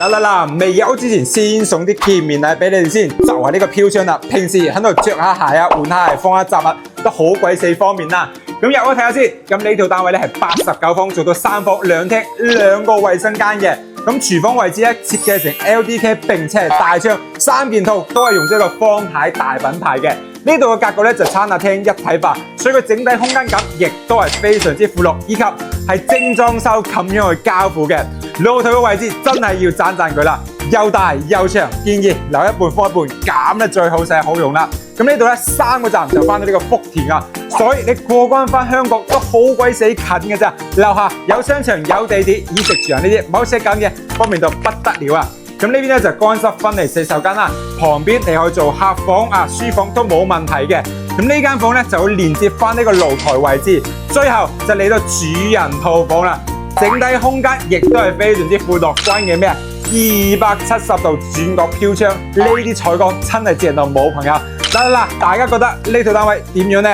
嗱，未有之前先送啲見面禮俾你哋先，就係呢個飄窗啦。平時喺度着下鞋啊、換下鞋、放下雜物都好鬼死方便啦。咁入去睇下先，咁呢套單位咧係89方，做到3房2廳2個衛生間嘅。咁廚房位置咧設計成 LDK， 並且係大窗，3件套都係用咗一個方太大品牌嘅。呢度嘅格局咧就餐客廳一體化，所以佢整體空間感亦都係非常之闊落，以及係精裝修咁樣去交付嘅。露台嘅位置真係要讚佢啦，又大又長，建議留一半放一半，咁咧最好使好用啦。咁呢度咧3個站就翻到呢個福田啊，所以你過關翻香港都好鬼死近嘅咋。樓下有商場有地鐵，衣食住行呢啲冇蝕緊嘅，方便到不得了啊！咁呢邊咧就乾濕分離洗手間啦，旁邊你可以做客房啊、書房都冇問題嘅。咁呢間房咧就會連接翻呢個露台位置，最後就嚟到主人套房啦。整體空間亦都係非常之闊落，關嘅咩啊？270度轉角飄窗，呢啲採光真係正到冇朋友。嗱，大家覺得呢套單位點樣呢？